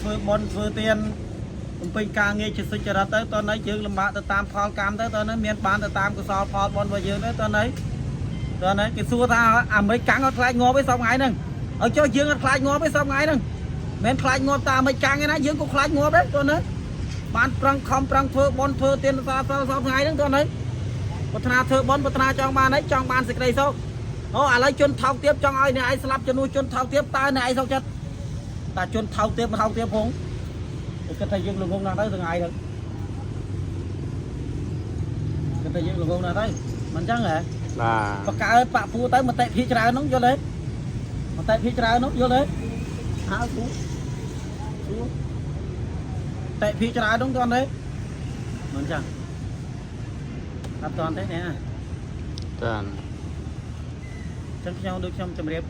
ធ្វើបនធ្វើទៀនបំពេញការងារជាសុចរិតទៅតើនេះយើងលំបាកទៅតាមផលកម្មទៅតើនេះមានបានទៅតាមកុសលផលបនរបស់យើងទៅតើនេះគេសួរថាអាមេរិកកាំងអត់ខ្លាចងាប់ទេសពថ្ងៃហ្នឹងឲ្យចុះយើងអត់ខ្លាចងាប់ទេសពថ្ងៃហ្នឹងមិនខ្លាចងាប់តាអាមេរិកកាំងទេណាយើងក៏ខ្លាចងាប់ដែរតើនេះបានប្រឹងខំប្រឹងធ្វើបនធ្វើទៀនសាសពថ្ងៃហ្នឹងតើនេះប្រាថ្នាធ្វើបនប្រាថ្នាចង់បានអីចង់បានសេចក្តីសុខអូឥឡូវជន់ថោកទៀតចង់ឲ្យអ្នកឯងស្លាប់ជំនួសជន់ថោកទៀតតើអ្នកឯងសុខចិត្តតែជន់ថោកទៀតផងគិតថាយើងល្ងងណាស់ទៅថ្ងៃហ្នឹងគិតថាយើងល្ងងណាស់ទៅមិនអញ្ចឹងហ៎បាទបកកើតបាក់ពូទៅមតិភាច្រើនហ្នឹងយល់ទេមតិភាច្រើនហ្នឹងយល់ទេហៅពូតេភាច្រើនហ្នឹងគាត់ទេមិនអញ្ចឹងអត់តន់ទេណាតានចឹងខ្ញុំដូចខ្ញុំជម្រាប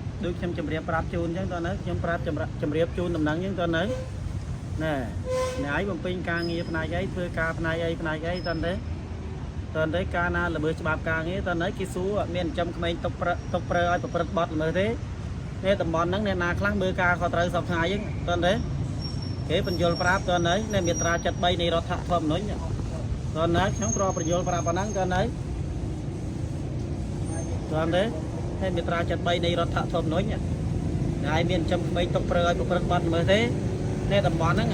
ប្រាប់ជូនអញ្ចឹងតើនៅខ្ញុំប្រាប់ជម្រាបជូនដំណឹងអញ្ចឹងតើនៅណែអ្នកឯងបំពេញការងារផ្នែកអីធ្វើការផ្នែកអីតើទេការណាល្មើសច្បាប់ការងារតើនៅគេសួរអត់មានចំក្មេងទុកប្រើឲ្យប្រព្រឹត្តបទល្មើសទេនេះតំបន់ហ្នឹងអ្នកណាខ្លះមើលការខុសត្រូវសពថ្ងៃហ្នឹងតើទេគេបញ្យល់ប្រាប់តើនៅនៅមាត្រា73នៃរដ្ឋធម្មនុញ្ញតើនៅខ្ញុំប្របញ្យល់ប្រាប់ប៉ុណ្ណឹងតើនៅហើយមាត្រា73នៃរដ្ឋធម្មនុញ្ញហើយមានចំក្មេងទុកប្រើឲ្យប្រព្រឹត្តបទល្មើសទេនៅតំបន់ហ្នឹង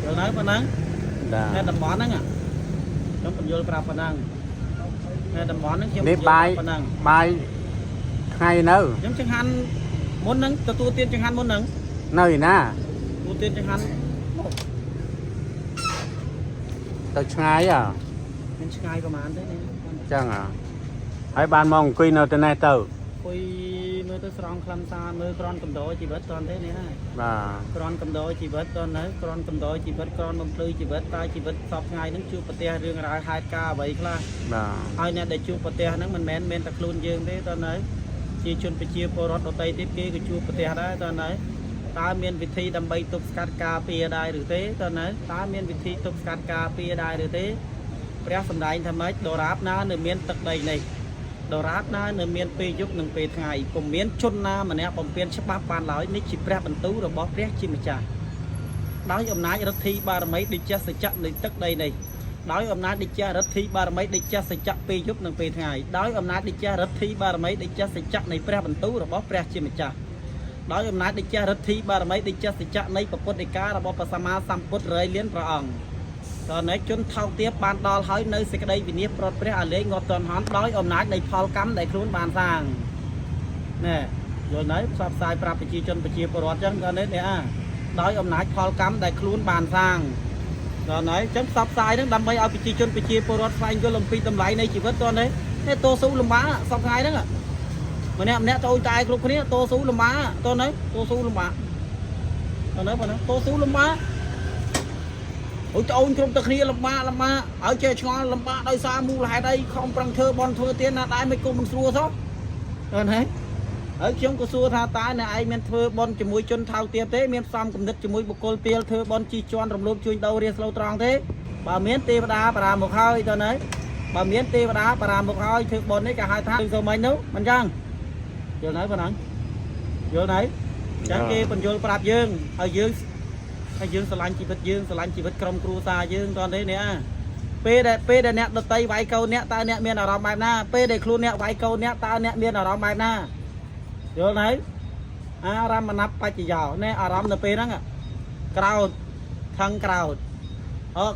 យល់នៅប៉ុណ្ណឹងនៅតំបន់ហ្នឹងខ្ញុំបញ្យល់ប្រាប់ប៉ុណ្ណឹងនៅតំបន់ហ្នឹងខ្ញុំបញ្យល់ប៉ុណ្ណឹងបាយថ្ងៃនៅខ្ញុំចង្ហាន់មុនហ្នឹងទទួលទានចង្ហាន់មុនហ្នឹងនៅណាទទួលទានចង្ហាន់ទៅឆ្ងាយមិនឆ្ងាយប្រហែលទេអញ្ចឹងហើយបានមកអង្គុយនៅទៅនេះទៅអង្គុយមើលទៅស្រង់ខ្លឹមសារមើលក្រនកំដរជីវិតតន់ទេនេះណាបាទក្រនកំដរជីវិតតន់នៅក្រនកំដរជីវិតក្រនបំភ្លឺជីវិតតើជីវិតសពថ្ងៃហ្នឹងជួបប្រទះរឿងរ៉ាវហេតុការណ៍អ្វីខ្លះបាទហើយអ្នកដែលជួបប្រទះហ្នឹងមិនមែនមានតែខ្លួនយើងទេតើនៅជាជនប្រជាពលរដ្ឋដទៃទៀតគេក៏ជួបប្រទះដែរតើនៅតើមានវិធីដើម្បីទប់ស្កាត់ការពារដែរឬទេតើនៅតើមានវិធីទប់ស្កាត់ការពារដែរឬទេព្រះសម្ដែងថាម៉េចដរាបណានៅមានទឹកដីនេះដរាបណានៅមានពេលយប់និងពេលថ្ងៃពុំមានជនណាម្នាក់បំពេញច្បាប់បានឡើយនេះជាព្រះបន្ទូលរបស់ព្រះជាម្ចាស់ដោយអំណាចឫទ្ធិបារមីដូចជាសច្ចៈនៃទឹកដីនេះដោយអំណាចដូចជាឫទ្ធិបារមីដូចជាសច្ចៈពេលយប់និងពេលថ្ងៃដោយអំណាចដូចជាឫទ្ធិបារមីដូចជាសច្ចៈនៃព្រះបន្ទូលរបស់ព្រះជាម្ចាស់ដោយអំណាចដូចជាឫទ្ធិបារមីដូចជាសច្ចៈនៃពុទ្ធដីការបស់ព្រះសម្មាសម្ពុទ្ធរយលានព្រះអង្គតើណែជនថោកទាបបានដល់ហើយនៅសេចក្តីវិនិច្ឆ័យប្រត់ព្រះអាលេងងាប់តន់ហន់ដោយអំណាចនៃផលកម្មដែលខ្លួនបានសាងណែយល់នៅផ្សព្វផ្សាយប្រាប់ប្រជាជនប្រជាពលរដ្ឋចឹងតើនេះដោយអំណាចផលកម្មដែលខ្លួនបានសាងតើណែចឹងផ្សព្វផ្សាយហ្នឹងដើម្បីឲ្យប្រជាជនប្រជាពលរដ្ឋស្វែងយល់អំពីតម្លៃនៃជីវិតតើនេះតស៊ូលំបាកសពថ្ងៃហ្នឹងម្នាក់ចូលតែគ្រប់គ្នាតស៊ូលំបាកតើនេះតស៊ូលំបាកតើនេះប៉ុណ្ណឹងតស៊ូលំបាកអូនគ្រប់តែគ្នាលំបាកហើយចេះឆ្ងល់លំបាកដោយសារមូលហេតុអីខំប្រឹងធ្វើបន់ធ្វើទៀនណាដែរមិនគុំមិនស្រួលសោះអឺហ្នឹងហើយខ្ញុំក៏សួរថាតើអ្នកឯងមានធ្វើបន់ជាមួយជនថោកទាបទេមានផ្សំគំនិតជាមួយបុគ្គលទាលធ្វើបន់ជីជន់រំលោភជួយដោរៀនស្លូវត្រង់ទេបើមានទេវតាបារាមុខហើយតើណែបើមានទេវតាបារាមុខហើយធ្វើបន់នេះក៏ហៅថាសូមិញនោះមិនចឹងយល់នៅប៉ុណ្ណឹងយល់នៅចឹងគេបញ្យល់ប្រាប់យើងហើយយើងស្រឡាញ់ជីវិតយើងស្រឡាញ់ជីវិតក្រុមគ្រួសារយើងតើទេនេះពេលដែលអ្នកដតីវាយកូនអ្នកតើអ្នកមានអារម្មណ៍បែបណាពេលដែលខ្លួនអ្នកវាយកូនអ្នកតើអ្នកមានអារម្មណ៍បែបណាយល់ទេអារម្មណ៍មណបច្ចយោណែអារម្មណ៍នៅពេលហ្នឹងក្រោតខឹងក្រោត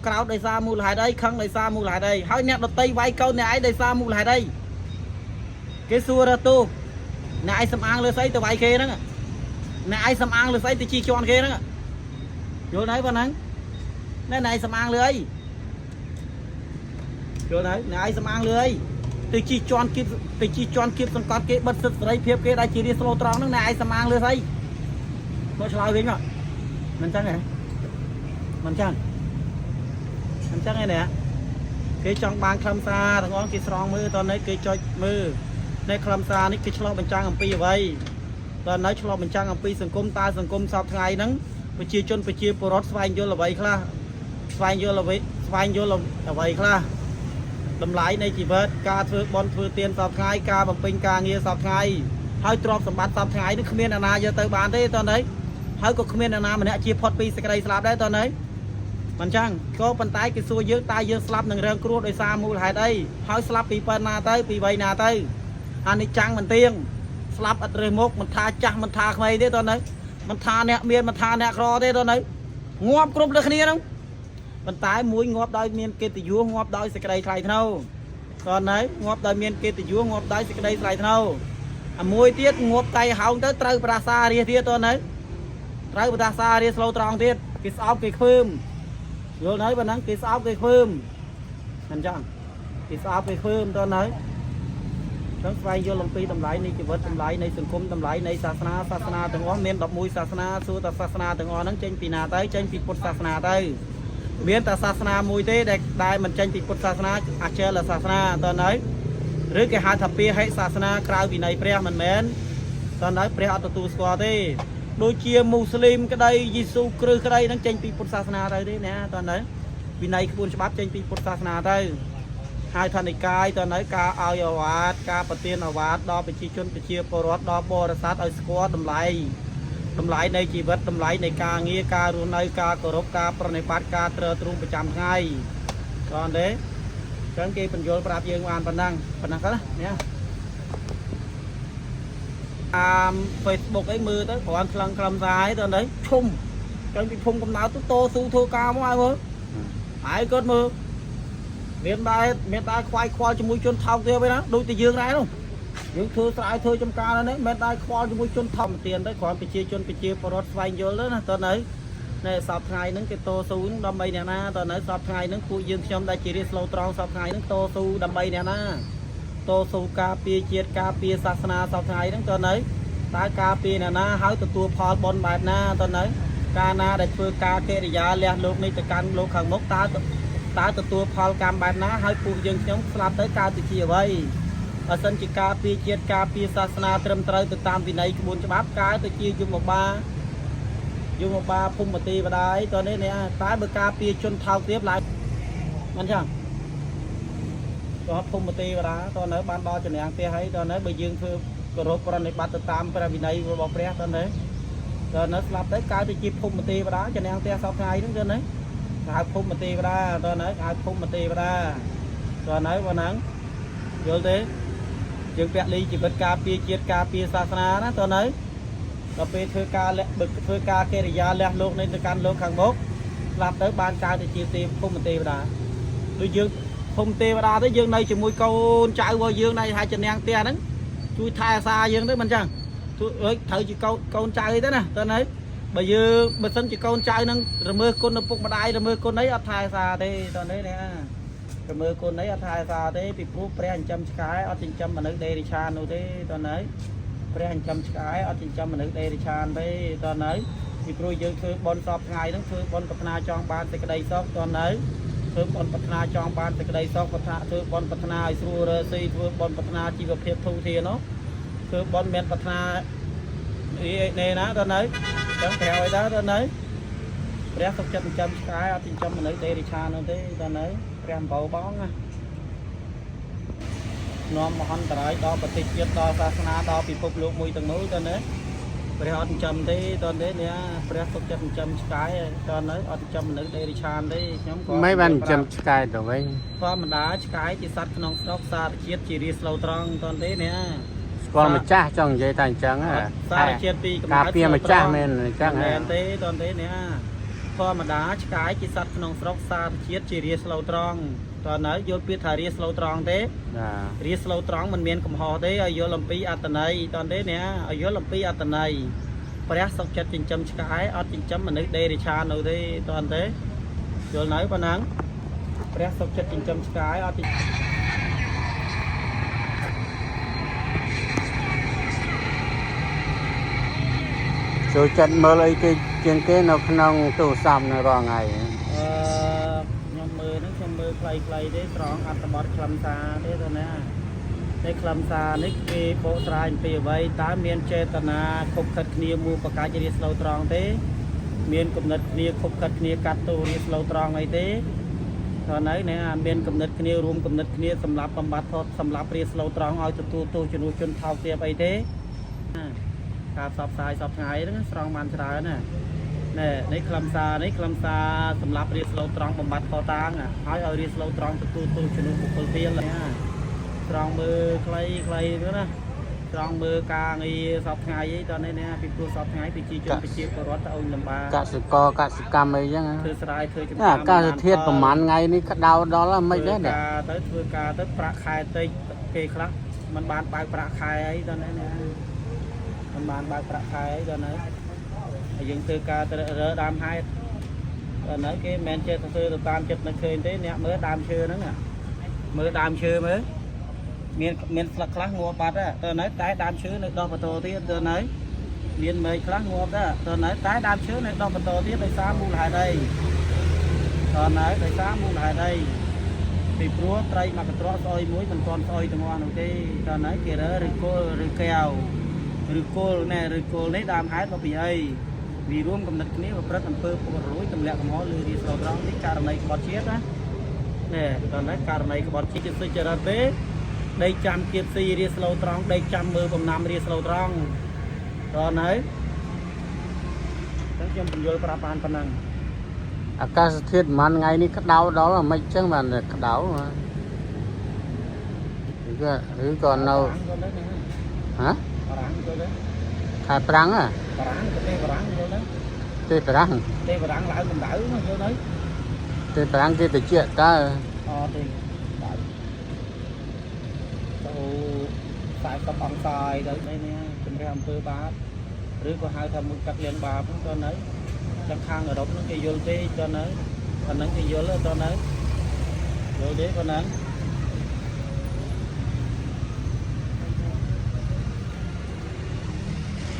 ក្រោតដោយសារមូលហេតុអីខឹងដោយសារមូលហេតុអីហើយអ្នកដតីវាយកូនអ្នកឯងដោយសារមូលហេតុអីគេសួររទូអ្នកឯងសំអាងលើស្អីទៅវាយគេហ្នឹងអ្នកឯងសំអាងលើស្អីទៅជីជន់គេហ្នឹងយល់ហើយប៉ុណ្ណឹងណែឯងសំអាងលើអីយល់ហើយណែឯងសំអាងលើអីទៅជីជន់គៀបសង្កត់គេបិទសិទ្ធិសេរីភាពគេដែលជារៀនស្លូវត្រង់ហ្នឹងណែឯងសំអាងលើស្អីមកឆ្លើយវិញមកមិនចឹងទេមិនចឹងឯនេះគេចង់បានខ្លឹមសារទាំងអស់គេស្រង់មើលតនេះគេចុចមើលនៅខ្លឹមសារនេះគេឆ្លោះបញ្ចាំងអំពីអ្វីតនៅឆ្លោះបញ្ចាំងអំពីសង្គមតើសង្គមសពថ្ងៃហ្នឹងប្រជាជនប្រជាពលរដ្ឋស្វែងយល់អ្វីខ្លះស្វែងយល់អ្វីខ្លះតម្លៃនៃជីវិតការធ្វើបន់ធ្វើទានសពថ្ងៃការបំពេញការងារសពថ្ងៃហើយទ្រព្យសម្បត្តិសពថ្ងៃនេះគ្មានអាណាយកទៅបានទេតើណៃ ហើយក៏គ្មានអ្នកណាម្នាក់ជាផុតពីសេចក្តីស្លាប់ដែរតើណៃមិនចឹងក៏ប៉ុន្តែគេសួរយើងតើយើងស្លាប់នឹងរងគ្រោះដោយសារមូលហេតុអីហើយស្លាប់ពីប៉ុណ្ណាទៅពីវ័យណាទៅអានេះចាំងមិនទៀងស្លាប់អត់រើសមុខមិនថាចាស់មិនថាក្មេងទេតើណៃមិនថាអ្នកមានមិនថាអ្នកក្រទេតើណៃងាប់គ្រប់លើគ្នាហ្នឹងប៉ុន្តែមួយងាប់ដោយមានកិត្តិយសងាប់ដោយសេចក្តីថ្លៃថ្នូរតើណៃងាប់ដោយមានកិត្តិយសងាប់ដោយសេចក្តីថ្លៃថ្នូរអាមួយទៀតងាប់តៃហោងទៅត្រូវប្រាសារាទៀតតើណៃត្រូវប្រាសារាស្លូវត្រង់ទៀតគេស្អប់គេខ្ពើមយល់ហើយប៉ុណ្ណឹងគេស្អប់គេខ្ពើមមិនចឹងគេស្អប់គេខ្ពើមតើណៃចឹងស្វែងយល់អំពីតម្លៃនៃជីវិតតម្លៃនៃសង្គមតម្លៃនៃសាសនាទាំងអស់មាន11សាសនាសួរតើសាសនាទាំងអស់ហ្នឹងចេញពីណាទៅចេញពីពុទ្ធសាសនាទៅមានតែសាសនាមួយទេដែលមិនចេញពីពុទ្ធសាសនាអចិលសាសនាតើណៃឬគេហៅថាពាហិសាសនាក្រៅវិន័យព្រះមិនមែនតើណៃព្រះអត់ទទួលស្គាល់ទេដូចជាមូស្លីមក្តីយេស៊ូគ្រីស្ទក្តីហ្នឹងចេញពីពុទ្ធសាសនាទៅទេណាតើណៃវិន័យក្បួនច្បាប់ចេញពីពុទ្ធសាសនាទៅហើយថានិកាយតើណៃការឲ្យអាវាតការប្រទានអាវាតដល់ប្រជាជនប្រជាពលរដ្ឋដល់បរិស័ទឲ្យស្គាល់តម្លៃនៃជីវិតតម្លៃនៃការងារការរស់នៅការគោរពការប្រណិប័តការត្រើតត្រងប្រចាំថ្ងៃតើទេចឹងគេបញ្យល់ប្រាប់យើងបានប៉ុណ្ណឹងទៅណាតាម Facebook អីមើលទៅគ្រាន់ខ្លឹងខ្លឹមសារទៅណៃឈុំចឹងពីភូមិកំណើតទៅតស៊ូធ្វើការមកឲ្យមើលហើយគាត់មើលមានដែរខ្វាយខ្វល់ជាមួយជនថោកទៀតវិញណាដូចតែយើងដែរនោះយើងធ្វើស្រែធ្វើចំការហ្នឹងមិនដែរខ្វល់ជាមួយជនធម្មទានទៅគ្រាន់ប្រជាជនប្រជាពលរដ្ឋស្វែងយល់ទៅណាតើនៅសពថ្ងៃហ្នឹងគេតស៊ូដើម្បីអ្នកណាតើនៅសពថ្ងៃហ្នឹងពួកយើងខ្ញុំដែលជារាជស្លូវត្រង់សពថ្ងៃហ្នឹងតស៊ូដើម្បីអ្នកណាតស៊ូការពារជាតិការពារសាសនាសពថ្ងៃហ្នឹងតើតើការពារអ្នកណាហើយទទួលផលបុណ្យបែបណាតើការណាដែលធ្វើការកិរិយាលះលោកនេះទៅកាន់លោកខាងមុខតើទទួលផលកម្មបែបណាហើយពួកយើងខ្ញុំស្លាប់ទៅកើតទៅជាអ្វីបើសិនជាការពារជាតិការពារសាសនាត្រឹមត្រូវទៅតាមវិន័យក្បួនច្បាប់កើតទៅជាយមបាភូមិទេវតាតើនេះតែបើការពារជនថោកទៀតឡើងមិនចឹងក៏ភូមិទេវតាតើនៅបានដល់ចំណងផ្ទះហើយតើនៅបើយើងធ្វើគោរពប្រណិប័តទៅតាមព្រះវិន័យរបស់ព្រះតើនៅស្លាប់ទៅកើតទៅជាភូមិទេវតាចំណងផ្ទះសពថ្ងៃហ្នឹងតើនៅហៅភូមិទេវតាតើនៅហៅភូមិទេវតាតើនៅប៉ុណ្ណឹងយល់ទេយើងពាក់លីជីវិតការពារជាតិការពារសាសនាណាតើនៅដល់ពេលធ្វើការកិរិយាលះលោកនេះទៅកាន់លោកខាងមុខស្លាប់ទៅបានកើតទៅជាភូមិទេវតាដូចយើងភូមិទេវតាទៅយើងនៅជាមួយកូនចៅរបស់យើងនៅហើយចំណងផ្ទះហ្នឹងជួយថែអាសាយើងទៅមិនចឹងត្រូវជាកូនចៅទៅណាតើនៅបើសិនជាកូនចៅនឹងរមើលគុណឪពុកម្ដាយរមើលគុណអីអត់ថែសាទេតើនេះរមើលគុណអីអត់ថែសាទេពីព្រោះព្រះចិញ្ចឹមឆ្កែអត់ចិញ្ចឹមមនុស្សដេរិឆាននោះទេតើនេះព្រះចិញ្ចឹមឆ្កែអត់ចិញ្ចឹមមនុស្សដេរិឆានទេតើនេះពីព្រោះយើងធ្វើបុណ្យសពថ្ងៃហ្នឹងធ្វើបុណ្យប្រាថ្នាចង់បានសេចក្តីសុខតើនេះធ្វើបុណ្យប្រាថ្នាចង់បានសេចក្តីសុខធ្វើបុណ្យប្រាថ្នាឲ្យស្រួលរើស៊ីធ្វើបុណ្យប្រាថ្នាជីវភាពធូរធារនោះធ្វើបុណ្យមានប្រាថ្នានេះណាតើនេះចឹងក្រៅឲ្យតើនេះព្រះសុខចិត្តចិញ្ចឹមឆ្កែអត់ចិញ្ចឹមមនុស្សដេរិឆាននោះទេតើនេះព្រះអំបោបងណានាំមហន្តរាយដល់ប្រទេសជាតិដល់សាសនាដល់ពិភពលោកមួយទាំងមូលតើនេះព្រះអត់ចិញ្ចឹមទេតើនេះព្រះសុខចិត្តចិញ្ចឹមឆ្កែតើនេះអត់ចិញ្ចឹមមនុស្សដេរិឆានទេខ្ញុំក៏មិនបានចិញ្ចឹមឆ្កែទៅវិញធម្មតាឆ្កែជាសត្វក្នុងស្រុកសារជាតិជារាស្លូវត្រង់តើទេគាត់ម្ចាស់ចង់និយាយតែអញ្ចឹងសារជាតិពីកំណើតការពារម្ចាស់មែនអញ្ចឹងមែនទេតន្តែនេះធម្មតាឆ្កែជាសត្វក្នុងស្រុកសារជាតិជារាស្លូវត្រង់តើនៅយល់ពាក្យថារាស្លូវត្រង់ទេរាស្លូវត្រង់មិនមានកំហុសទេឲ្យយល់អំពីអត្តន័យតន្តែនេះឲ្យយល់អំពីអត្តន័យព្រះសុខចិត្តចិញ្ចឹមឆ្កែអត់ចិញ្ចឹមមនុស្សដេរិឆាននោះទេតន្តែយល់នៅប៉ុណ្ណឹងព្រះសុខចិត្តចិញ្ចឹមឆ្កែអត់ចូលចិត្តមើលអីគេជាងគេនៅក្នុងទូរស័ព្ទនៅរាល់ថ្ងៃខ្ញុំមើលហ្នឹងខ្ញុំមើលខ្លីៗទេត្រង់អត្ថបទខ្លឹមសារទេតើណាតែខ្លឹមសារនេះគេបកស្រាយអំពីអ្វីតើមានចេតនាខົບខិតគ្នាមូលប្រកាសរាស្លូវត្រង់ទេមានគំនិតគ្នាខົບខិតគ្នាកាត់ទោសរាស្លូវត្រង់អីទេតើនៅមានគំនិតគ្នារួមគំនិតគ្នាសម្រាប់បំបត្តិថតសម្រាប់រាស្លូវត្រង់ឲ្យទទួលទោសជំនួសជនថោកទាបអីទេ ការផ្សព្វផ្សាយសពថ្ងៃហ្នឹងស្រង់បានច្រើនណាណែនេះខ្លឹមសារសម្រាប់រៀបស្លូវត្រង់បំបត្តិខតាងហើយឲ្យរៀបស្លូវត្រង់ទទួលទោសជំនួសបុគ្គលទៀតណាស្រង់មើលខ្លីទៅណាស្រង់មើលការងារសពថ្ងៃអីតនេះណាពីព្រោះសពថ្ងៃប្រជាជនប្រជាពលរដ្ឋទៅឲ្យលំបាក កសិកម្មអីចឹង ធ្វើស្រែធ្វើចំ អាកាសធាតុប្រហែលថ្ងៃនេះក្តៅដល់ហ្មិចដែរ ទៅធ្វើការទៅប្រាក់ខែតិចគេខ្លះมันបានបើកប្រាក់ខែអីតនេះណាมันបានបើកប្រាក់ខែអីតនេះហើយយើងធ្វើការទៅរើដើមហេតុតនេះគេមិនមែនចេះទៅធ្វើទៅតាមចិត្តនឹកឃើញទេអ្នកមើលដើមឈើហ្នឹងមើលដើមឈើមើលមានស្លឹកខ្លះងាប់បាត់ទៅណៃតែដើមឈើនៅដោះបន្តទៀតទៅណៃមានមេឃខ្លះងាប់ដែរទៅណៃតែដើមឈើនៅដោះបន្តទៀតដោយសារមូលហេតុអីទៅណៃដោយសារមូលហេតុអីពីព្រោះត្រីមកកន្ត្រកស្អុយមួយមិនទាន់ស្អុយទាំងអស់នោះទេទៅណៃគេរើឬគល់ឬកែវឬគល់ណែឬគល់នេះដើមហេតុមកពីអីវារួមកំណត់គ្នាប្រព្រឹត្តអំពើពុករលួយទម្លាក់កំហុសលើរាជស្លូវត្រង់នេះករណីក្បត់ជាតិណាណែទៅណៃករណីក្បត់ជាតិជាសុចរិតទេដេកចាំគៀបស៊ីរាស្លូវត្រង់ដេកចាំមើលបំណាំរាស្លូវត្រង់តើហើយចឹងខ្ញុំបញ្យល់ប្រាប់បានប៉ុណ្ណឹង អាកាសធាតុប្រហែលថ្ងៃនេះក្តៅដល់ហ្មិចចឹងបានក្តៅឬក៏នៅហ៎ បារាំងទៅទេ ខែប្រាំងហ៎ បារាំងទៅទេបារាំងទៅទេ ទេប្រាំង ទេបារាំងឡើងកម្ដៅមកយល់ទៅ ទេប្រាំងគេតិចតើ អត់ទេដៅទៅ40អង្សាយទៅនេះជំរះអំពើបាបឬក៏ហៅថាមួយកាត់លៀងបាបហ្នឹងទៅនៅចាំខាងអឺរ៉ុបហ្នឹងគេយល់ទេទៅនៅប៉ុណ្ណឹងគេយល់ទៅនៅយល់ទេប៉ុណ្ណឹង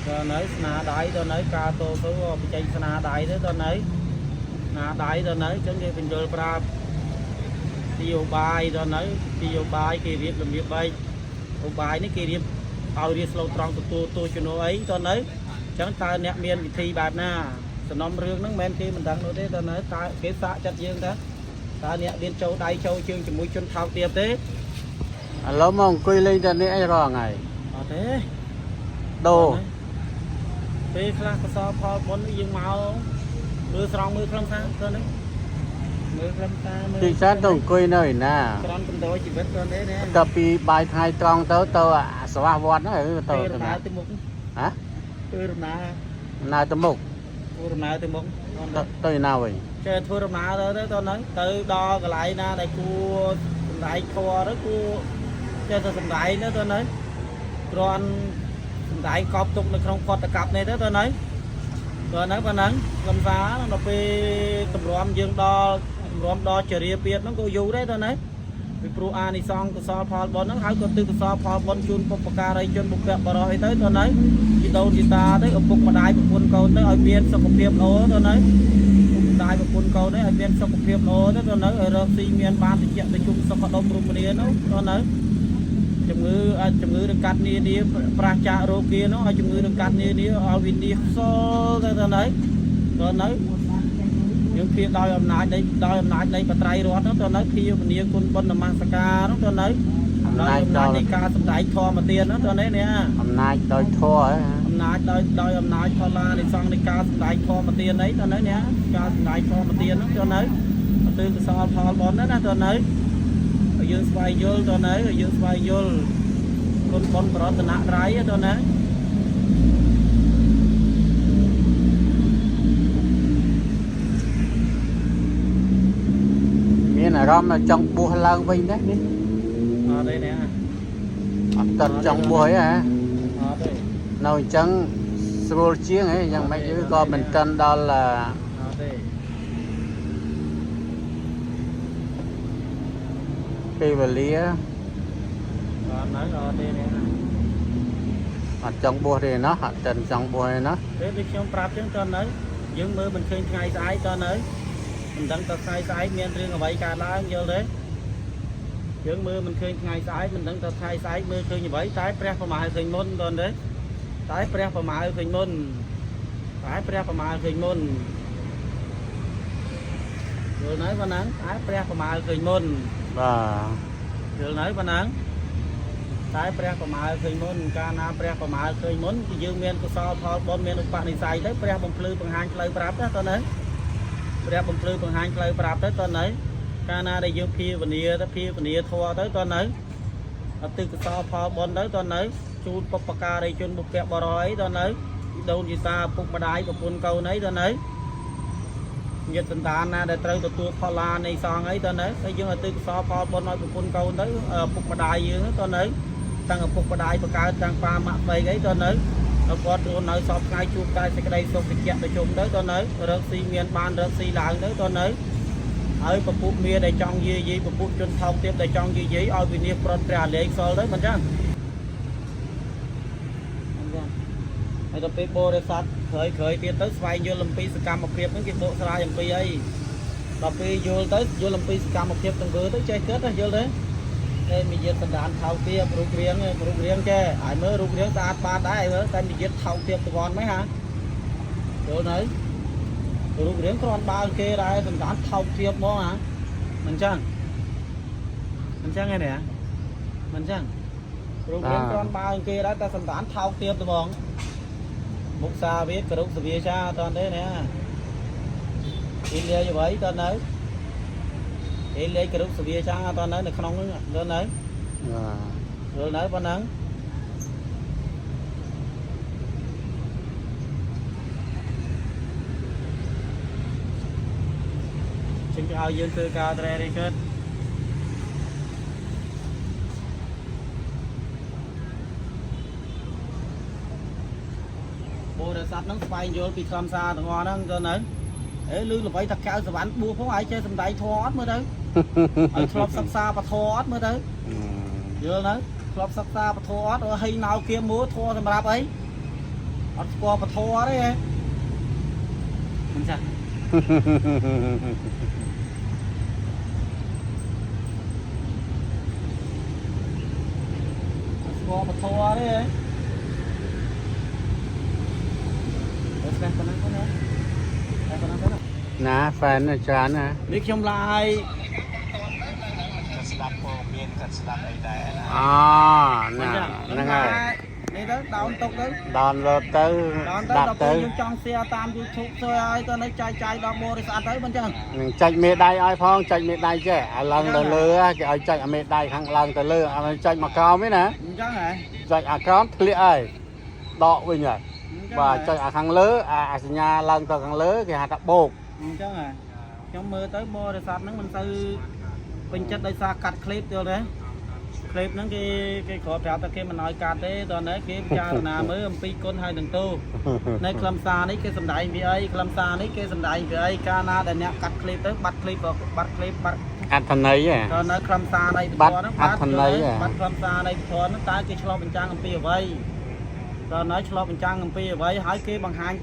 ទៅនៅស្នាដៃទៅនៅការតស៊ូបច្ចេកស្នាដៃទៅទៅនៅស្នាដៃទៅនៅចឹងគេបញ្យល់ប្រាប់ទីយោបាយទៅនៅទីយោបាយគេរៀបរបៀបបែបឧបាយនេះគេរៀបឲ្យរៀបស្លូវត្រង់ទទួលទោសជំនួសអីទៅនៅចឹងតើអ្នកមានវិធីបែបណាសំណុំរឿងហ្នឹងមិនមែនគេមិនដឹងនោះទេទៅនៅតើគេសាកចិត្តយើងតើអ្នកមានចូលដៃចូលជើងជាមួយជនថោកទៀតទេ ឥឡូវមកអង្គុយលេងតែនេះអីរាល់ថ្ងៃ អត់ទេ ដូរ ពេលខ្លះកសលផលបុណ្យយើងមកមើលស្រង់មើលខ្លឹមសារទៅនេះមើលខ្លឹមសារមើល ទីសានទៅអង្គុយនៅឯណា ក្រំកំដរជីវិតទៅនេះណា ទៅពីបាយថ្ងៃត្រង់ទៅអាសវវត្តហ្នឹងទៅ ដំណើរទៅមុខ ហ៎ ធ្វើដំណើរ ណើទៅមុខ ធ្វើដំណើរទៅមុខ ទៅណាវិញ ចេះធ្វើដំណើរទៅហ្នឹងទៅដល់កន្លែងណាដែលគួរសំដែងធម៌ទៅគួរចេះទៅសំដែងទៅហ្នឹងគ្រាន់សំដែងកប់ទុកនៅក្នុងកតកັບនេះទៅហ្នឹងប៉ុណ្ណឹងកំសាដល់ពេលតម្រាំយើងដល់ចរិយាពាតហ្នឹងក៏យូរដែរទៅហ្នឹងពីព្រោះអានិសង្ឃកុសលផលបុណ្យហ្នឹងហើយក៏ទិកុសលផលបុណ្យជូនបុព្វការីជនបុព្វបរិសអីទៅហ្នឹងជីដូនជីតាទៅឪពុកម្ដាយប្រពន្ធកូនទៅឲ្យមានសុខភាពល្អទៅហ្នឹងម្ដាយប្រពន្ធកូនឲ្យមានសុខភាពល្អទៅហ្នឹងឲ្យរកស៊ីមានបានតិចទៅជុំសុខដុមរមនានោះទៅហ្នឹងជំងឺរកាត់នានាប្រះចាករោគានោះឲ្យជំងឺរកាត់នានាឲ្យវិនិច្ឆ័យខ្សលទៅហ្នឹងយើងព្រាដោយអំណាចនៃបត្រៃរដ្ឋនោះទៅនៅព្រាវនាគុណបុណ្យនមស្ការនោះទៅនៅអំណាចនៃការសម្ដែងធម៌ទាននោះទៅនេះអំណាចដោយធម៌អំណាចដោយអំណាចផល្លានិសង្ឃនៃការសម្ដែងធម៌ទានអីទៅនេះការសម្ដែងធម៌ទាននោះទៅនៅទិកុសលផលបុណ្យណាទៅនៅឲ្យយើងស្វែងយល់ទៅនៅឲ្យយើងស្វែងយល់គុណបុណ្យប្រតនត្រ័យទៅណាមានអារម្មណ៍ចង់បួសឡើងវិញដែរនេះ អត់ទេណាអត់តចង់បួសអីហ៎ អត់ទេ នៅអញ្ចឹងស្រួលជាងហ៎យ៉ាងម៉េចក៏មិនទាន់ដល់អត់ទេ ពេលវេលា អត់ណាអត់ទេណា អត់ចង់បួសទេណោះអត់ទាន់ចង់បួសទេណោះ ពេលដូចខ្ញុំប្រាប់ចឹងតើនៅយើងមើលមិនឃើញថ្ងៃស្អែកតើនៅមិនដឹងតើថ្ងៃស្អែកមានរឿងអ្វីកើតឡើងយល់ទេយើងមើលមិនឃើញថ្ងៃស្អែកមិនដឹងតើថ្ងៃស្អែកមើលឃើញអ្វីតែព្រះប្រមាលឃើញមុនតើទេតែព្រះប្រមាលឃើញមុនយល់នៅប៉ុណ្ណឹងតែព្រះប្រមាលឃើញមុន បាទ យល់នៅប៉ុណ្ណឹងត តែព្រះប្រមាលឃើញមុនកាលណាព្រះប្រមាលឃើញមុនគឺយើងមានកុសលផលបុណ្យមានឧបនិស្ស័យទៅព្រះបំភ្លឺបង្ហាញផ្លូវប្រាប់ទៅនៅព្រះបំភ្លឺបង្ហាញផ្លូវប្រាប់ទៅតនៅកាលណាដែលយើងភាវនាទៅភាវនាធម៌ទៅតនៅអតិកុសលផលបុណ្យទៅតនៅជូនបុព្វការីជនបុព្វបរិយអីតនៅដូនយីតាពុកម្ដាយប្រពន្ធកូនអីតនៅញាតិសន្តានណាដែលត្រូវទទួលផលឡានៃសងអីតនៅហើយយើងអតិកុសលផលបុណ្យឲ្យប្រពន្ធកូនទៅពុកម្ដាយយើងតនៅតាំងឪពុកម្ដាយបង្កើតតាំងប៉ាម៉ាក់បីអីតនៅគាត់រស់នៅសពថ្ងៃជួបតែសេចក្តីសុខតិចទៅជុំទៅតនៅរកស៊ីមានបានរកស៊ីឡើងទៅតនៅហើយពពុះមានដែលចង់យាយពពុះជនថោកទៀតដែលចង់យាយឲ្យវិនិច្ឆ័យប្រត់ព្រះអលេខសល់ទៅមិនចឹងហើយដល់ពេលបរិស័ទក្រោយទៀតទៅស្វែងយល់អំពីសកម្មភាពហ្នឹងគេបកស្រាយអំពីអីដល់ពេលយល់ទៅយល់អំពីសកម្មភាពទាំងធ្វើទៅចេះគិតយល់ទេតែមានយិតសណ្ដានថោកទៀតរូបរាងចេះហើយមើលរូបរាងស្អាតបាតដែរមើលតែមានយិតថោកទៀតតវ៉ាន់មិនហាយល់នៅរូបរាងគ្រាន់បើគេដែរសណ្ដានថោកទៀតហ្មងហាមិនចឹងឯនេះមិនចឹងរូបរាងគ្រាន់បើគេដែរតែសណ្ដានថោកទៀតហ្មងមុខសាវាករុកសវាចាអត់ទេណាគេលាយអ្វីតនៅគេលេខករុកសវាចាអត់នៅក្នុងហ្នឹងលើនៅប៉ុណ្ណឹងជិះឲ្យយើងធ្វើការត្រែនេះកើតបរិស័ទហ្នឹងស្វែងយល់ពីខ្លឹមសារទាំងអស់ហ្នឹងទៅនៅឮល្បីថាកៅសវណ្ណបួសផងហើយចេះសំដែងធម៌អត់មើលទៅហើយធ្លាប់សិក្សាពធអត់មើលទៅយល់ទៅធ្លាប់សិក្សាពធអត់ហើយណៅគៀមមួធម៌សម្រាប់អីអត់ស្គាល់ពធទេមិនចាស្គាល់ពធទេតែប៉ុណ្ណឹងណាណាហ្វេនអាចារ្យណានេះខ្ញុំឡាយស្ដាប់ព័ត៌មានក៏ស្ដាប់អីដែរអូហ្នឹងហើយនេះទៅដោនទុកទៅដោនលើទៅដាក់ទៅយើងចង់ share តាម YouTube ធ្វើឲ្យទៅនៅចាយដល់បរិស័ទទៅមិនចឹងនឹងចុចមេដៃឲ្យផងចុចមេដៃចេះឲ្យឡើងទៅលើគេឲ្យចុចមេដៃខាងឡើងទៅលើឲ្យចុចមកក្រោមទេណាអញ្ចឹងហ៎ចុចអាក្រោមធ្លាក់ហើយដកវិញហើយបាទចុចអាខាងលើអាសញ្ញាឡើងទៅខាងលើគេហៅថាបោកអញ្ចឹងហ៎ខ្ញុំមើលទៅបរិស័ទហ្នឹងមិនទៅពេញចិត្តដោយសារកាត់คลิปយល់ទេคลิปហ្នឹងគេគ្រាន់ប្រាប់តែគេមិនឲ្យកាត់ទេដល់នេះគេពិចារណាមើលអំពីគុណហើយនឹងទោសនៅខ្លឹមសារនេះគេសម្ដែងពីអីខ្លឹមសារនេះគេសម្ដែងពីអីកាលណាដែលអ្នកកាត់คลิปទៅបាត់คลิปបាត់អត្ថន័យដល់នៅខ្លឹមសារនៃពធហ្នឹងបាត់ខ្លឹមសារនៃពធហ្នឹងតើគេឆ្លុះបញ្ចាំងអំពីអ្វីដល់នៅឆ្លុះបញ្ចាំងអំពីអ្វីហើយគេបង្ហាញ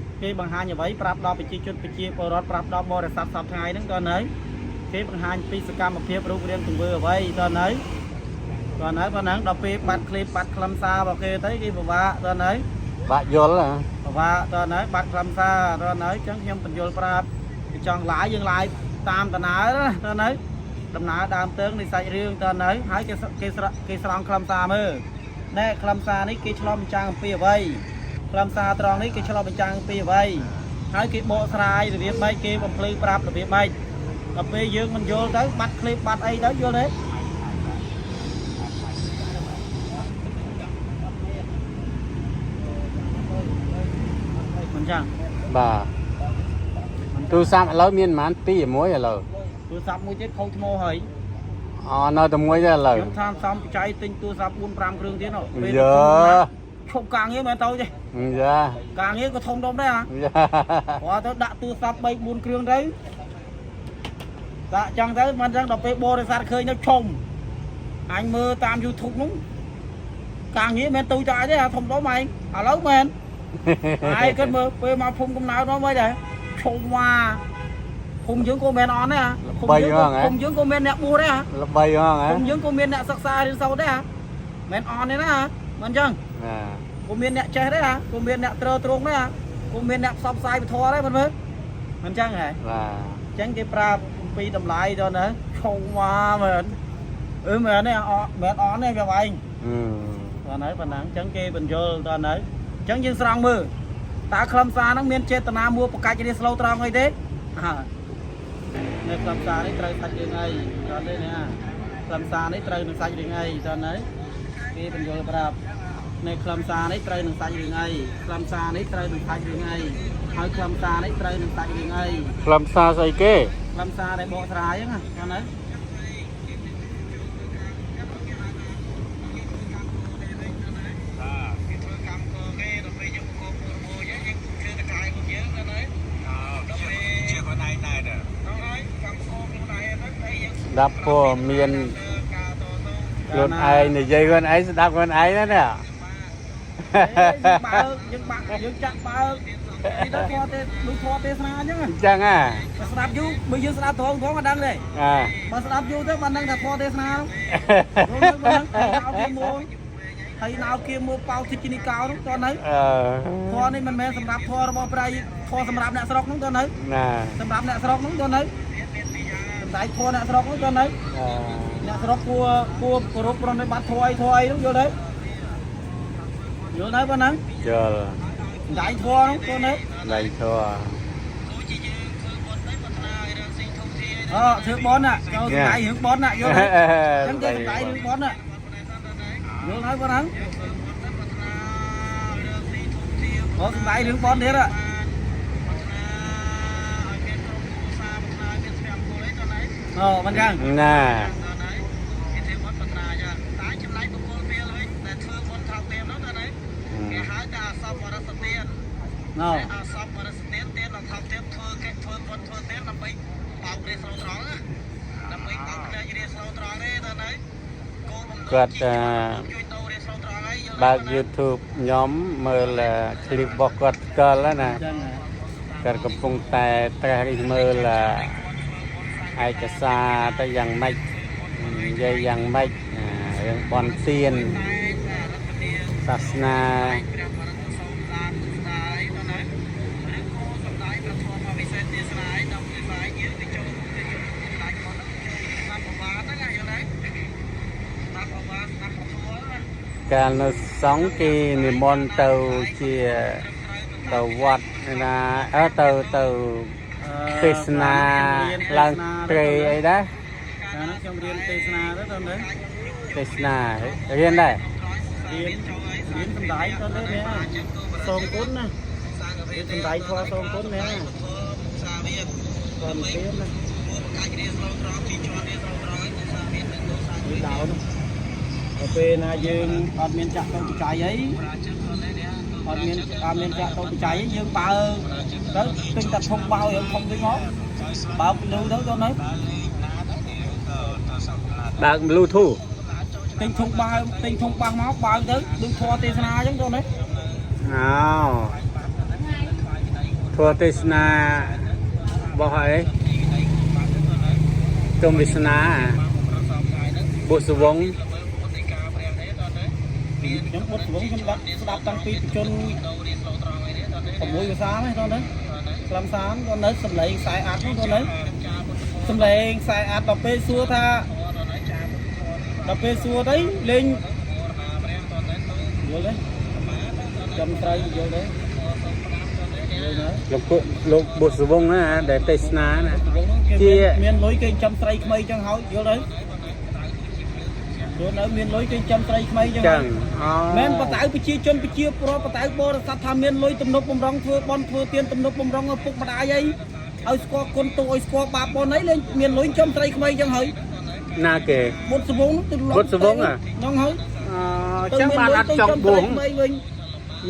អ្វីប្រាប់ដល់ប្រជាជនប្រជាពលរដ្ឋប្រាប់ដល់បរិស័ទសពថ្ងៃហ្នឹងដល់នៅគេបង្ហាញពីសកម្មភាពរូបរាងទង្វើអ្វីដល់នៅប៉ុណ្ណឹងដល់ពេលបាត់คลิปបាត់ខ្លឹមសាររបស់គេទៅគេពិបាកដល់នៅបាក់យល់ពិបាកដល់នៅបាត់ខ្លឹមសារដល់នៅអញ្ចឹងខ្ញុំបញ្យល់ប្រាប់ចង់ឡាយយើងឡាយតាមដំណើរដល់នៅដំណើរដើមទើងនៃសាច់រឿងដល់នៅហើយគេស្រង់ខ្លឹមសារមើលណែខ្លឹមសារនេះគេឆ្លុះបញ្ចាំងអំពីអ្វីខ្លឹមសារត្រង់នេះគេឆ្លុះបញ្ចាំងអំពីអ្វីហើយគេបកស្រាយរបៀបម៉េចគេបំភ្លឺប្រាប់របៀបម៉េចដល់ពេលយើងមិនយល់ទៅបាត់คลิปបាត់អីទៅយល់ទេមិនចឹងបាទទូរស័ព្ទឥឡូវមានប្រហែល2 1ឥឡូវទូរស័ព្ទមួយទៀតខូចថ្មហើយនៅតែមួយទេឥឡូវខ្ញុំថាសំបច្ច័យទិញទូរស័ព្ទ 4-5 គ្រឿងទៀតពេលឈប់ការងារមែនទៅទេយ៉ាការងារក៏ធំដែរហ៎គាត់ទៅដាក់ទូរស័ព្ទ 3-4 គ្រឿងទៅដាក់ចឹងទៅមិនចឹងដល់ពេលបរិស័ទឃើញនៅឈុំអញមើលតាម YouTube ហ្នឹងការងារមែនទូចតែទេធំដុំឯងឥឡូវមែនហើយគិតមើលពេលមកភូមិកំណើតនោះមិនដែរឈុំមកភូមិយើងក៏មែនអន់ដែរភូមិយើងក៏មានអ្នកបួសដែរល្បីហ៎ភូមិយើងក៏មានអ្នកសិក្សារៀនសូត្រដែរមែនអន់ទេណាមិនចឹងក៏មានអ្នកចេះដែរក៏មានអ្នកត្រត្រង់ដែរក៏មានអ្នកផ្សព្វផ្សាយពធដែរមិនមើលមិនចឹងហ៎បាទចឹងគេប្រាប់ពីតម្លៃទៅណាឈុំមកមែនមែនទេមែនអន់ទេវាឯង ตอนไหนปัญหาจังเกเป็นโยตอนไหนจังยังสร้างมือตาคลำซานังเมียนเจตนามัวประกาศจะได้สโลตรองไอ้เด็กในคลำซาในไตรสัจยังไงตอนนี้เนี่ยคลำซาในไตรหนึ่งสัจยังไงตอนไหนเกเป็นโยปราบในคลำซาในไตรหนึ่งสัจยังไงคลำซาในไตรหนึ่งสัจยังไงเอาคลำซาในไตรหนึ่งสัจยังไง คลำซาใส่เก้ คลำซาในโบสายยังไงตอนไหนดับพวเมียนรถไอเนี่ยใจคนไอดับคนไอนั่นเนี่ย ยังจับเบอร์ที่เราพอเตะดูพอเตะสนามยังไง จังอ่ะ มาสนับยูมือยืนสนับทองทองมาดังเลย à มาสนับยูเท่ามันดังแต่พอเตะสนามเอาเกมมวยไอ้นาวเกมมวยเป่าทิจินิกาวน้องตอนไหนพอนี่มันแม่สำหรับพอระบบไรพอสำหรับเนสรกน้องตอนไหน nè สำหรับเนสรกน้องตอนไหนสายพอเนสรกน้องตอนไหนเนสรกกลัวรบรอนในบัตรถอยน้องอยู่ไหนอยู่ไหนบ้านนั้น chờ สายพอน้องตอนไหน đây thua ถือบอลน่ะเราสายถือบอลน่ะอยู่ไหนยังเจอสายถือบอลน่ะอยู่ไหนบ้านนั้นสายถือบอลเด็ดอ่ะ มันยัง nè គាត់បើក YouTube ខ្ញុំមើលคลิปរបស់គាត់ស្គាល់ហើយណាគាត់កំពុងតែត្រេះរិះមើលឯកសារទៅយ៉ាងម៉េចនិយាយយ៉ាងម៉េចរឿងបន់ទានសាសនាកាលនៅសង្ឃគេនិមន្តទៅជាទៅវត្តណាទៅទេសនាឡើងត្រេអីដែរខ្ញុំរៀនទេសនាទៅតើមើល ទេសនារៀនដែរ រៀនសំដាយទៅលើនេះសូមគុណណារៀនសំដាយធម៌សូមគុណណាសូមទៀនណាដល់ពេលណាយើងអត់មានចាក់ទៅបច្ច័យអីអត់មានចាក់ទៅបច្ច័យយើងបើទៅទិញតែធំបោយើងធំវិញមកបើលឺទៅទៅណាបើក Bluetooth ទិញធំបើមកបើទៅដូចធម៌ទេសនាអញ្ចឹងទៅណាធម៌ទេសនារបស់អីទុំវាសនាបុស្សវង្សខ្ញុំបុតស្វងខ្ញុំស្ដាប់តាំងពីជន6ភាសាហ្នឹងតើខ្លឹមសារតើសំឡេងខ្សែអាត់ហ្នឹងតើសំឡេងខ្សែអាត់ដល់ពេលសួរថាដល់ពេលសួរទៅលេងយល់ទេចំត្រូវយល់ទេលោកបុស្សវង្សណាដែលទេសនាណាជាមានលុយគេចំត្រីថ្មីអញ្ចឹងហើយយល់ទេចូលនៅមានលុយគេចាំត្រីថ្មីអញ្ចឹងមែនបតៅប្រជាជនប្រជាប្រដ្ឋបតៅបរិស័ទថាមានលុយទំនប់បំរុងធ្វើបន់ធ្វើទានទំនប់បំរុងឪពុកម្ដាយអីឲ្យស្គាល់គុណទូឲ្យស្គាល់បាបបនអីលេងមានលុយចំត្រីថ្មីអញ្ចឹងហើយណាគេបុត្រសវងទៅបុត្រសវងហ្នឹងហើយចឹងបានអត់ចង់បួង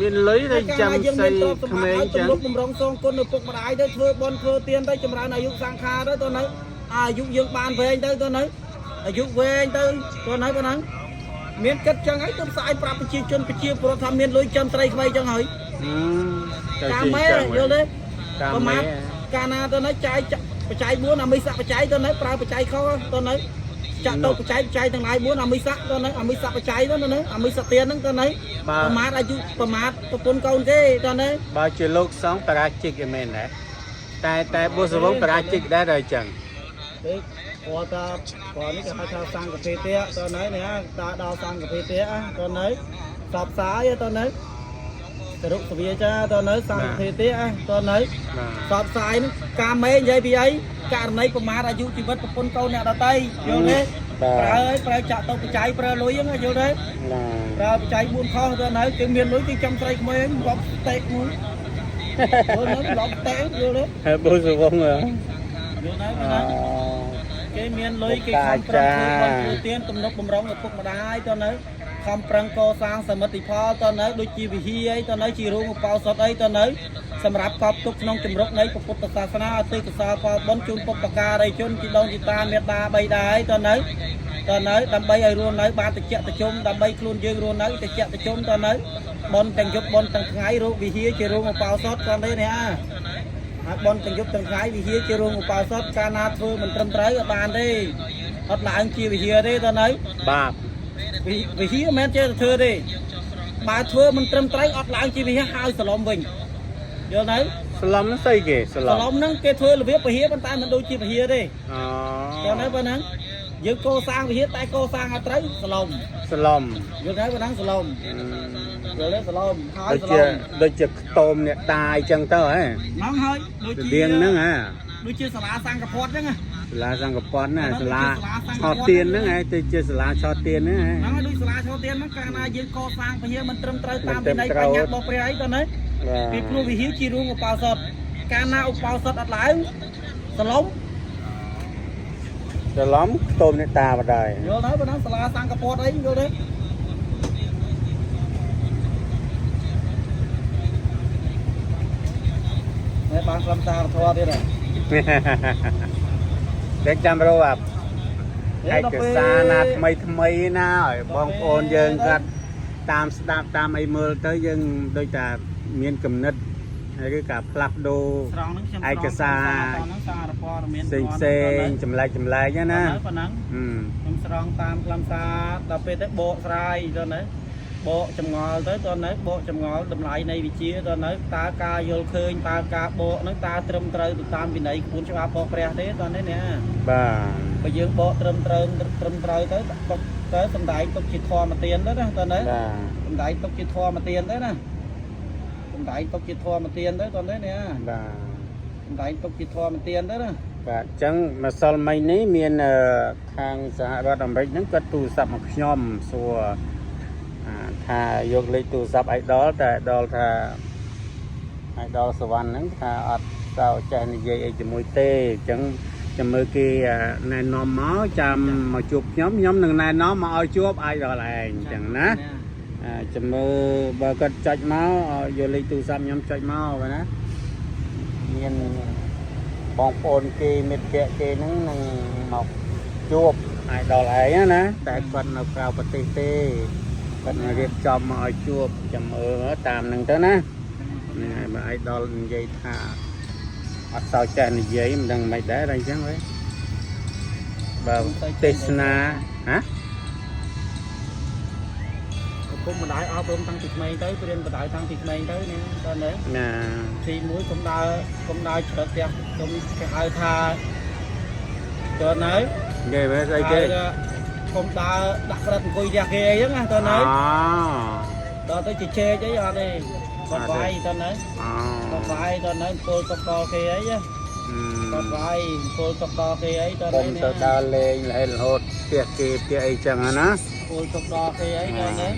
មានលុយទៅចាំស្អីក្មេងចឹងទំនប់បំរុងសងគុណឪពុកម្ដាយទៅធ្វើបន់ធ្វើទានទៅចម្រើនអាយុសង្ខារទៅនៅអាយុយើងបានវែងទៅនៅអាយុវែងទៅគាត់ហើយបងហ្នឹងមានគិតចឹងហើយទៅផ្សាយប្រាប់ប្រជាជនប្រជាពលរដ្ឋថាមានលុយចាំត្រីថ្មីចឹងហើយតាមម៉ែយល់ទេប្រមាណកាលណាទៅនៅចាយបច្ច័យ4អាមិស័កបច្ច័យទៅនៅប្រើបច្ច័យខុសទៅនៅចាក់ទៅបច្ច័យទាំងឡាយ4អាមិស័កទៅនៅអាមិស័កបច្ច័យទៅនៅអាមិស័កទៀនហ្នឹងទៅនៅប្រមាណអាយុប្រមាណប្រពន្ធកូនគេទៅនៅបើជាលោកសង្ឃបរាជិកឯមែនដែរតែបុស្សវង្សបរាជិកដែរដល់ចឹង đấy có ta có những cái hai thao sang cà phê tía tao nói nè ta đào sang cà phê tía tao nói sọp xá với tao nói từ lúc từ bây cha tao nói sang cà phê tía tao nói sọp xài nó cam mấy vậy bị ấy cả này có má đã dụ chỉ vật con câu nè đã tay vô đấy ơi phải chặt tao bị cháy phải lối á vô đấy ra bị cháy buôn kho tao nói cái miền núi cái trong tây mấy lọc tệ muốn nó lọc tệ vô đấy bố sư vong rồi vô đấy cái miền lối cái không prang con tiên tụm nóc bầm rong ở phục mà đai tao nói không prang co sangสមិទ្ធផលតើនៅដូចជាវិហារអីតើនៅជារូងបោសតអីតើនៅសម្រាប់កប់ទុកក្នុងចម្រុកនៃពុទ្ធសាសនាអតិកសាផលបុណ្យជូនពុទ្ធការីជនជីដូនជីតាមេត្តាបីដែរតើនៅដើម្បីឲ្យរស់នៅបានតិចតិជុំដើម្បីខ្លួនយើងរស់នៅតិចតិជុំតើនៅបុណ្យទាំងយប់បុណ្យទាំងថ្ងៃរូបវិហារជារូងបោសតគាត់ទេនេះហើយបុណ្យទាំងយប់ទាំងថ្ងៃវិហារជារូងបោសតកាលណាធ្វើមិនត្រឹមត្រូវអត់បានទេអត់ឡើងជាវិហារទេតើនៅបាទវិហារមិនមែនចេះតែធ្វើទេបើធ្វើមិនត្រឹមត្រូវអត់ឡើងជាវិហារហើយសឡុំវិញយល់ទៅសឡុំហ្នឹងស្អីគេសឡុំហ្នឹងគេធ្វើរបៀបវិហារប៉ុន្តែមិនដូចជាវិហារទេអូយល់ទៅប៉ុណ្ណឹងយើងកសាងវិហារតែកសាងឲ្យត្រូវសឡុំយល់ទៅប៉ុណ្ណឹងសឡុំយល់ទេសឡុំហើយសឡុំដូចជាខ្ទមអ្នកតាអញ្ចឹងទៅហ៎ហ្នឹងហើយដូចជារៀងហ្នឹងហ៎ដូចជាសាលាសង្ឃពតអញ្ចឹងសាលាសង្ឃពតណាសាលាឆោតទៀនហ្នឹងឯងទៅជាសាលាឆោតទៀនហ្នឹងហ្នឹងដូចសាលាឆោតទៀនហ្នឹងកាលណាយើងកសាងវិហារមិនត្រឹមត្រូវតាមវិន័យបញ្ញត្តិរបស់ព្រះអីទៅណាពីព្រោះវិហារជារូងឧបោសថកាលណាឧបោសថអត់ឡើងសឡុំខ្ទមអ្នកតាបណ្ដោយយល់ទៅប៉ុណ្ណឹងសាលាសង្ឃពតអីយល់ទេហើយបានខ្លឹមសារធម៌ទៀតហ៎តែចាំរកឯកសារណាថ្មីណាឲ្យបងប្អូនយើងគាត់តាមស្ដាប់តាមអីមើលទៅយើងដូចថាមានគំនិតហើយគឺការផ្លាស់ប្ដូរឯកសារផ្សេងចម្លែកណាប៉ុណ្ណឹងខ្ញុំស្រង់តាមខ្លឹមសារដល់ពេលទៅបកស្រាយទៅណាបកចម្ងល់ទៅតើនៅបកចម្ងល់តម្លៃនៃវិជាតើនៅតើការយល់ឃើញតើការបកហ្នឹងតើត្រឹមត្រូវទៅតាមវិន័យក្បួនច្បាប់របស់ព្រះទេតើនេះណាបាទបើយើងបកត្រឹមត្រូវទៅសំដែងទុកជាធម៌ទានទៅណាតើនៅសំដែងទុកជាធម៌ទានទៅណាសំដែងទុកជាធម៌ទានទៅតើនេះណាបាទសំដែងទុកជាធម៌ទានទៅណាបាទអញ្ចឹងម្សិលមិញនេះមានខាងសហរដ្ឋអាមេរិកហ្នឹងគាត់ទូរស័ព្ទមកខ្ញុំសួរថាយកលេខទូរស័ព្ទអៃដលតែអៃដលថាអៃដលសវណ្ណហ្នឹងថាអត់ទៅចេះនិយាយអីជាមួយទេអញ្ចឹងចាំមើលគេណែនាំមកចាំមកជួបខ្ញុំនឹងណែនាំមកឲ្យជួបអៃដលឯងអញ្ចឹងណាចាំមើលបើគាត់ចុចមកយកលេខទូរស័ព្ទខ្ញុំចុចមកបើណាមានបងប្អូនគេមិត្តភក្តិគេហ្នឹងនឹងមកជួបអៃដលឯងណាតែគាត់នៅក្រៅប្រទេសទេគាត់រៀបចំមកឲ្យជួបចាំមើលតាមនឹងទៅណាហើយបើអៃដលនិយាយថាអត់សូវចេះនិយាយមិនដឹងមិនដែរអញ្ចឹងហ៎បើទេសនាហ៎គុំម្ដាយអប់រំតាំងពីក្មេងទៅព្រៀនបដាយតាំងពីក្មេងទៅនេះតើណាទី1កុំដើរជ្រឹកផ្ទះគុំគេហៅថាតើណាគេវាស្អីគេកុំដើរដាក់ក្រិតអង្គុយផ្ទះគេអីហ្នឹងណាតើណាដល់ទៅជជែកអីអត់ទេគាត់វាយតើណាគាត់វាយតើណាអង្គុយតុកដល់គេអីគាត់វាយអង្គុយតុកដល់គេអីតើណាខ្ញុំទៅដើរលេងរហូតផ្ទះគេផ្ទះអីចឹងណាអង្គុយតុកដល់គេអីតើណា